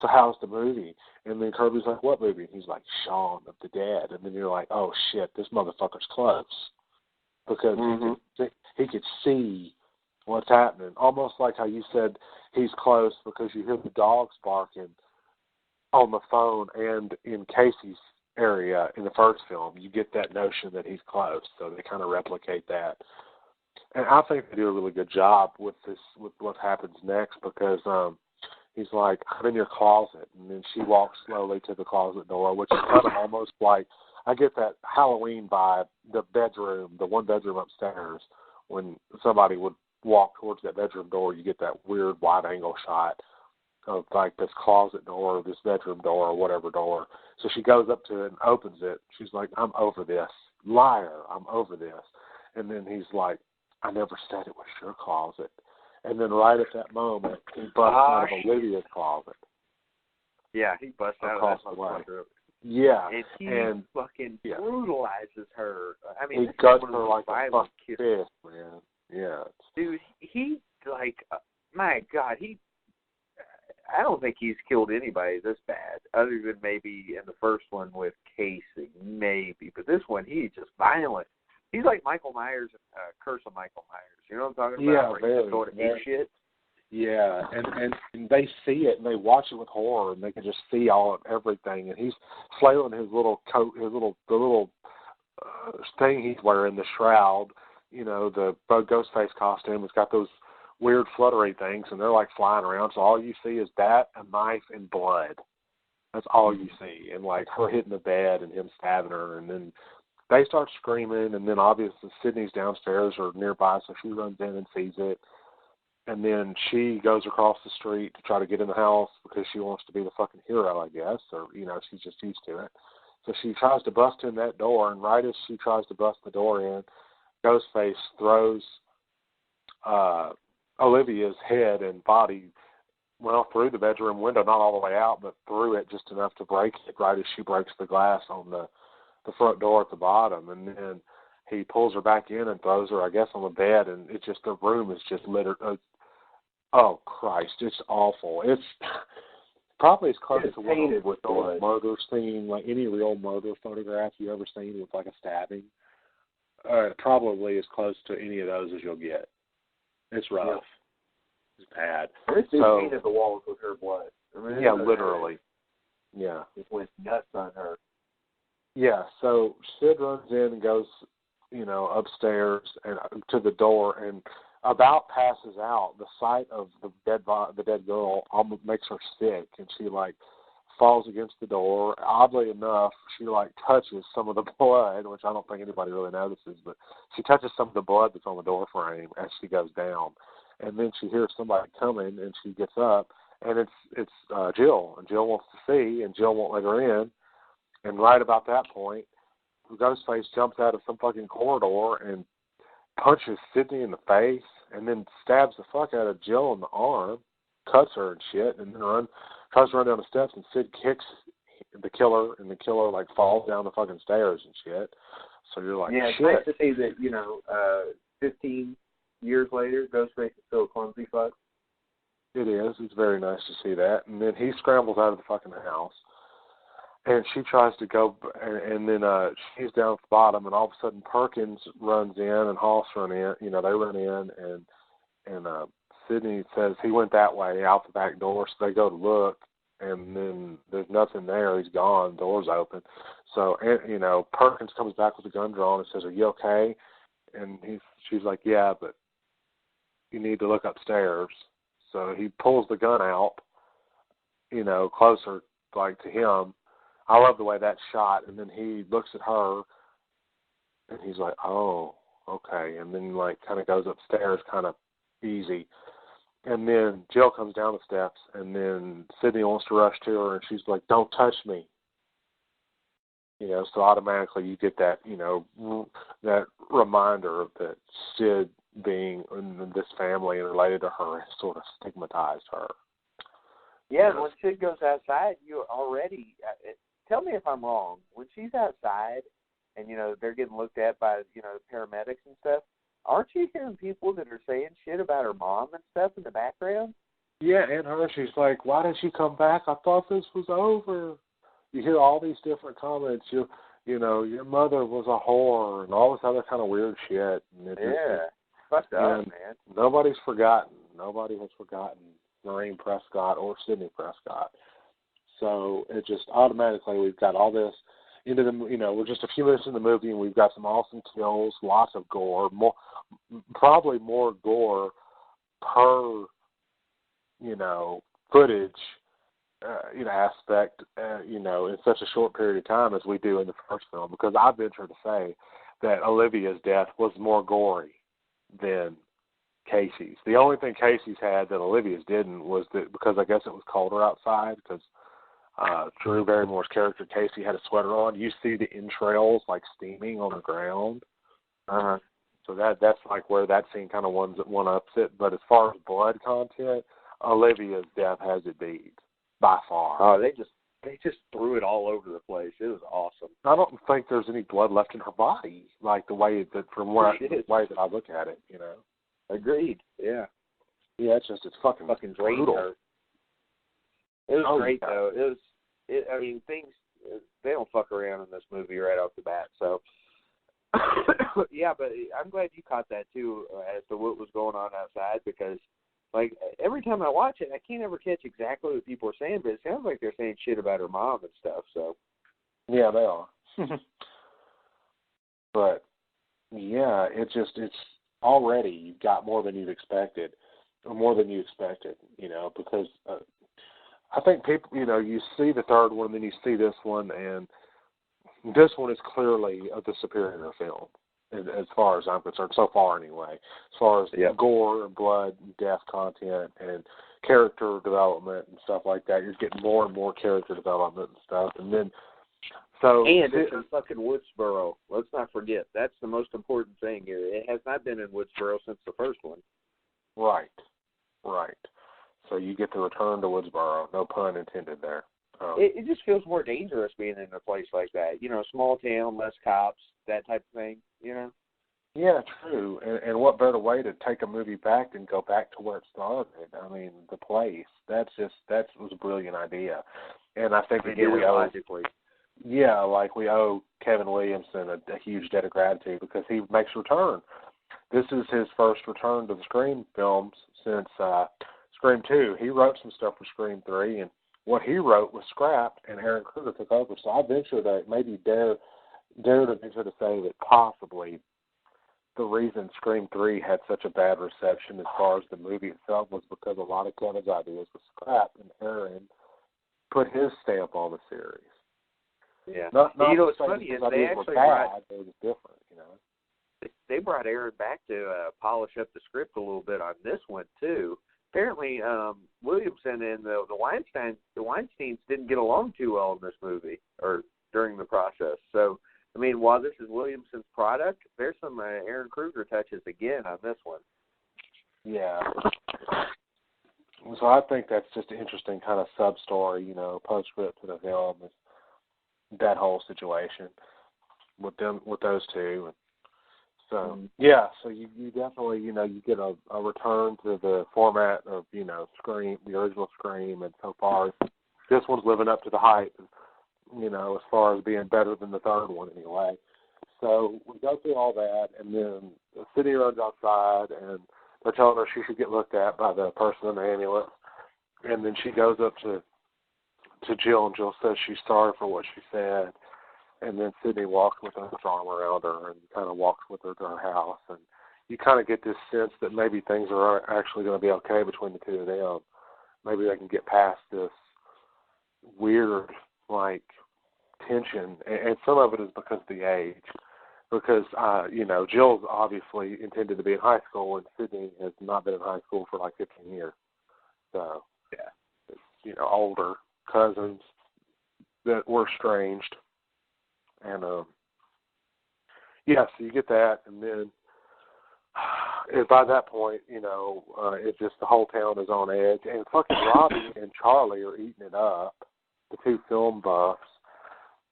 so how's the movie? And then Kirby's like, what movie? And he's like, Shaun of the Dead. And then you're like, oh, shit, this motherfucker's close. Because he could see what's happening. Almost like how you said he's close because you hear the dogs barking on the phone and in Casey's area in the first film. You get that notion that he's close. So they kind of replicate that. And I think they do a really good job with this, with what happens next, because he's like, I'm in your closet. And then she walks slowly to the closet door, which is kind of almost like, I get that Halloween vibe, the bedroom, the one bedroom upstairs, when somebody would walk towards that bedroom door, you get that weird wide angle shot of like this closet door, or this bedroom door, or whatever door. So she goes up to it and opens it. She's like, I'm over this. Liar, I'm over this. And then he's like, I never said it was your closet. And then right at that moment, he busts out of Olivia's closet. Yeah, he busts out of that motherfucker. Yeah. And he fucking brutalizes her. I mean, he guts her like a fucking fist, man. Yeah. Dude, he, like, my God, I don't think he's killed anybody this bad, other than maybe in the first one with Casey, maybe. But this one, he's just violent. He's like Michael Myers, Curse of Michael Myers. You know what I'm talking about? Yeah, he's going to eat shit. Yeah, and they see it and they watch it with horror and they can just see all of everything. And he's flailing his little coat, the little thing he's wearing, the shroud. You know, the Ghostface costume. It's got those weird fluttery things, and they're like flying around. So all you see is that, a knife, and blood. That's all you see, and like her hitting the bed and him stabbing her, and then they start screaming, and then obviously Sydney's downstairs or nearby, so she runs in and sees it. And then she goes across the street to try to get in the house because she wants to be the fucking hero, I guess, or, you know, she's just used to it. So she tries to bust in that door, and right as she tries to bust the door in, Ghostface throws Olivia's head and body, well, through the bedroom window, not all the way out, but through it just enough to break it right as she breaks the glass on the front door at the bottom. And then he pulls her back in and throws her, I guess, on the bed, and it just, the room is just littered. Oh, Christ, it's awful. It's probably as close to what with a murder scene, like any real murder photograph you ever seen with like a stabbing. Probably as close to any of those as you'll get. It's rough. Yep. It's bad. This dude painted the walls with her blood. I mean, yeah, literally. Yeah. It went nuts on her. Yeah, so Sid runs in and goes, you know, upstairs and to the door and about passes out. The sight of the dead girl almost makes her sick, and she like falls against the door. Oddly enough, she like touches some of the blood, which I don't think anybody really notices, but she touches some of the blood that's on the door frame as she goes down. And then she hears somebody coming, and she gets up, and it's Jill, and Jill wants to see, and Jill won't let her in. And right about that point, Ghostface jumps out of some fucking corridor and punches Sydney in the face, and then stabs the fuck out of Jill in the arm, cuts her and shit, and then tries to run down the steps, and Sid kicks the killer, and the killer like falls down the fucking stairs and shit. So you're like, yeah, it's shit. nice to see that, you know, 15 years later, Ghostface is still a clumsy fuck. It is. It's very nice to see that. And then he scrambles out of the fucking house, and she tries to go, and then she's down at the bottom, and all of a sudden Perkins runs in and Hoss run in. You know, they run in, and Sydney says he went that way out the back door, so they go to look, and then there's nothing there. He's gone. Door's open. So, you know, Perkins comes back with a gun drawn and says, "Are you okay?" And she's like, "Yeah, but you need to look upstairs." So he pulls the gun out, you know, closer, like, to him. I love the way that's shot. And then he looks at her, and he's like, "Oh, okay." And then, like, kind of goes upstairs kind of easy. And then Jill comes down the steps, and then Sydney wants to rush to her, and she's like, "Don't touch me." You know, so automatically you get that, you know, that reminder that Sid being in this family and related to her has sort of stigmatized her. Yeah, and when Sid goes outside, you already, tell me if I'm wrong, when she's outside and, you know, they're getting looked at by, you know, paramedics and stuff, aren't you hearing people that are saying shit about her mom and stuff in the background? Yeah, and her, she's like, why did she come back? I thought this was over. You hear all these different comments. You know, your mother was a whore and all this other kind of weird shit. And fucked up, man. Nobody's forgotten. Nobody has forgotten Maureen Prescott or Sidney Prescott. So it just automatically, we've got all this into the, we're just a few minutes in the movie and we've got some awesome kills, lots of gore, probably more gore per, footage, aspect, in such a short period of time as we do in the first film, because I venture to say that Olivia's death was more gory than Casey's. The only thing Casey's had that Olivia's didn't was that, because I guess it was colder outside, because Drew Barrymore's character Casey had a sweater on. You see the entrails like steaming on the ground. So that's like where that scene kind of one-ups it. But as far as blood content, Olivia's death has it beat by far. Oh, they just threw it all over the place. It was awesome. I don't think there's any blood left in her body, like the way that the way that I look at it. Agreed. Yeah. Yeah, it's fucking brutal. Her. It was great though. Things, they don't fuck around in this movie right off the bat. So yeah, but I'm glad you caught that too, as to what was going on outside, because like every time I watch it, I can't ever catch exactly what people are saying, but it sounds like they're saying shit about her mom and stuff. So yeah, they are. But yeah, it's already you've got more than you expected, because I think people, you see the third one, and then you see this one, and this one is clearly the superior film, as far as I'm concerned, so far anyway. As far as gore and blood and death content and character development and stuff like that, you're getting more and more character development and stuff. And then, and it's in fucking Woodsboro. Let's not forget. That's the most important thing here. It has not been in Woodsboro since the first one. Right. So you get the return to Woodsboro. No pun intended there. It just feels more dangerous being in a place like that. Small town, less cops, that type of thing, Yeah, true. And what better way to take a movie back than go back to where it started? I mean, the place. That was a brilliant idea. And I think, again, we owe Kevin Williamson a huge debt of gratitude, because he makes a return. This is his first return to the Scream films since Scream 2. He wrote some stuff for Scream 3, and what he wrote was scrapped, and Aaron Kruger took over. So I venture to maybe dare to venture to say that possibly the reason Scream 3 had such a bad reception as far as the movie itself was because a lot of Kevin's ideas were scrapped, and Aaron put his stamp on the series. Yeah. Not what's funny is they actually brought, it was different, They brought Aaron back to polish up the script a little bit on this one too. Apparently, Williamson and the Weinsteins didn't get along too well in this movie or during the process. So, I mean, while this is Williamson's product, there's some Aaron Kruger touches again on this one. Yeah. So I think that's just an interesting kind of sub-story, postscript to the film, is that whole situation with those two. So so you definitely you get a return to the format of Scream, the original Scream, and so far this one's living up to the hype, as far as being better than the third one anyway. So we go through all that, and then the city runs outside, and they're telling her she should get looked at by the person in the ambulance, and then she goes up to Jill, and Jill says she's sorry for what she said. And then Sidney walks with her arm around her and kind of walks with her to her house. And you kind of get this sense that maybe things are actually going to be okay between the two of them. Maybe they can get past this weird, tension. And some of it is because of the age. Because, Jill's obviously intended to be in high school, and Sidney has not been in high school for 15 years. So, it's, older cousins that were estranged. And, so you get that, and then by that point, it's just the whole town is on edge, and fucking Robbie and Charlie are eating it up, the two film buffs,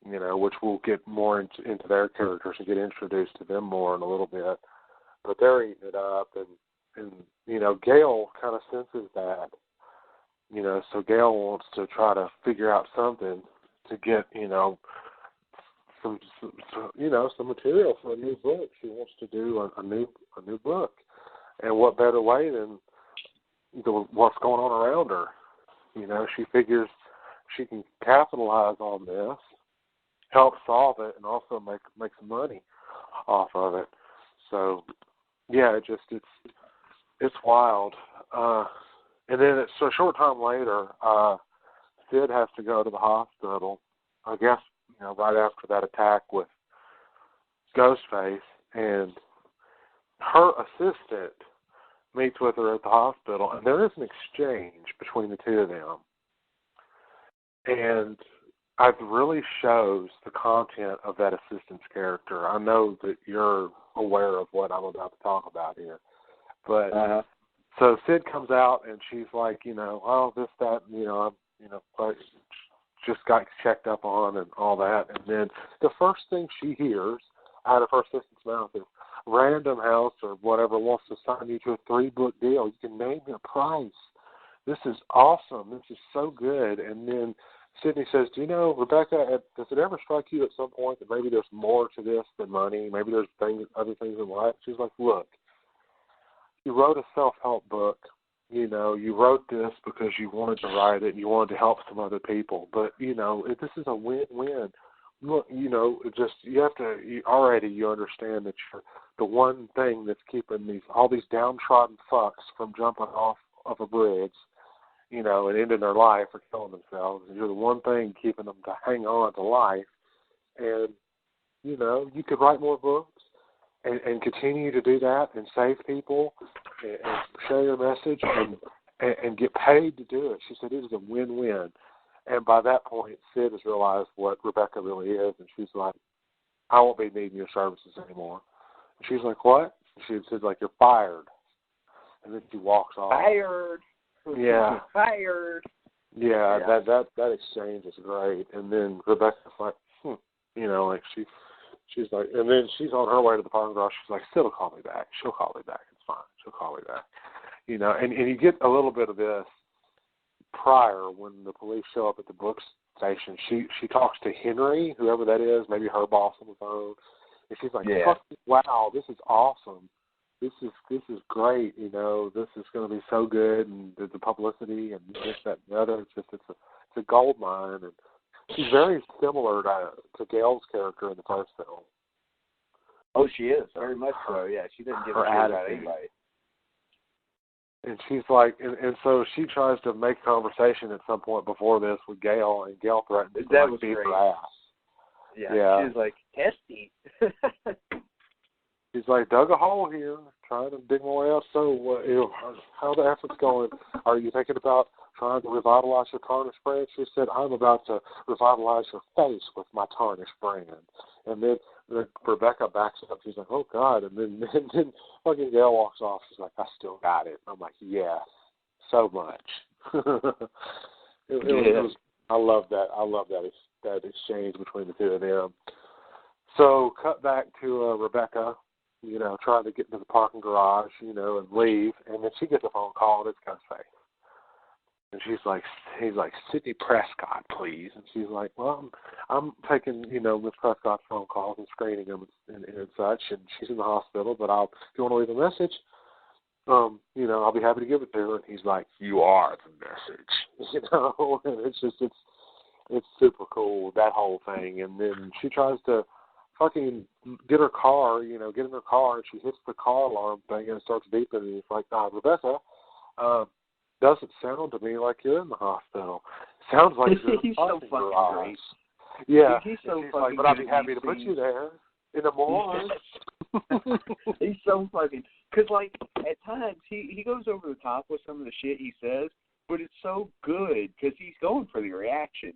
which we'll get more into their characters and get introduced to them more in a little bit, but they're eating it up, and Gail kind of senses that, So Gail wants to try to figure out something to get, some material for a new book. She wants to do a new book. And what better way than what's going on around her? She figures she can capitalize on this, help solve it, and also make some money off of it. So, yeah, it's wild. And then it's a short time later, Sid has to go to the hospital, I guess, right after that attack with Ghostface, and her assistant meets with her at the hospital, and there is an exchange between the two of them. And it really shows the content of that assistant's character. I know that you're aware of what I'm about to talk about here. But so Sid comes out, and she's like, oh, this, that, I just got checked up on and all that. And then the first thing she hears out of her assistant's mouth is, Random House or whatever wants to sign you to a 3-book deal. You can name your price. This is awesome. This is so good. And then Sydney says, do you know, Rebecca, does it ever strike you at some point that maybe there's more to this than money? Maybe there's other things in life? She's like, look, you wrote a self-help book. You wrote this because you wanted to write it. You wanted to help some other people. But, this is a win-win. Look, you understand that you're the one thing that's keeping all these downtrodden fucks from jumping off of a bridge, and ending their life or killing themselves. And you're the one thing keeping them to hang on to life. And, you could write more books and continue to do that and save people and share your message and get paid to do it. She said it is a win-win. And by that point, Sid has realized what Rebecca really is, and she's like, I won't be needing your services anymore. And she's like, what? And Sid's like, you're fired. And then she walks off. Fired. Yeah. Fired. Yeah, that exchange is great. And then Rebecca's like, she's like, and then she's on her way to the parking garage. She's like, Sid will call me back. She'll call me back. It's fine. She'll call me back. And you get a little bit of this prior when the police show up at the book station. She talks to Henry, whoever that is, maybe her boss on the phone, and she's like, wow, this is awesome. This is great. This is going to be so good, and the publicity and this, that, and the other. It's a gold mine, and she's very similar to Gail's character in the first film. Oh, she is very much so. Yeah, she doesn't give a shit about anybody. And she's like, and so she tries to make conversation at some point before this with Gail, and Gail threatens to beat her ass. Yeah. She's like, testy. She's like, dug a hole here, trying to dig more out. So, how the effort's going? Are you thinking about trying to revitalize your tarnished brand? She said, I'm about to revitalize your face with my tarnished brand. And then Rebecca backs up. She's like, oh, God. And then fucking Gail walks off. She's like, I still got it. I'm like, yes, so much. I love that. I love that exchange between the two of them. So cut back to Rebecca, trying to get into the parking garage, and leave. And then she gets a phone call, and it's Ghostface. And he's like, Sidney Prescott, please. And she's like, well, I'm taking, Miss Prescott's phone calls and screening them and such. And she's in the hospital, but if you want to leave a message, I'll be happy to give it to her. And he's like, you are the message, And it's super cool, that whole thing. And then she tries to fucking get her car, get in her car, and she hits the car alarm thing, and it starts beeping. And it's like, Rebecca, doesn't sound to me like you're in the hospital. Sounds like you're in the parking garage. Yeah. He's so fucking like, but I'd be happy to put you there in the morning. He's so fucking, because at times he goes over the top with some of the shit he says, but it's so good because he's going for the reaction,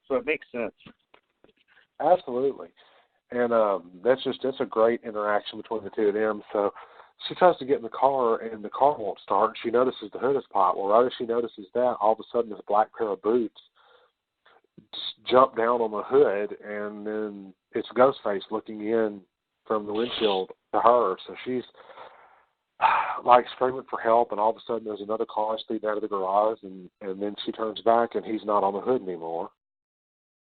so it makes sense. Absolutely. And that's a great interaction between the two of them. So she tries to get in the car, and the car won't start. She notices the hood is popped. Well, right as she notices that, all of a sudden this black pair of boots jump down on the hood, and then it's Ghostface looking in from the windshield to her. So she's like screaming for help, and all of a sudden there's another car speeding out of the garage, and then she turns back and he's not on the hood anymore.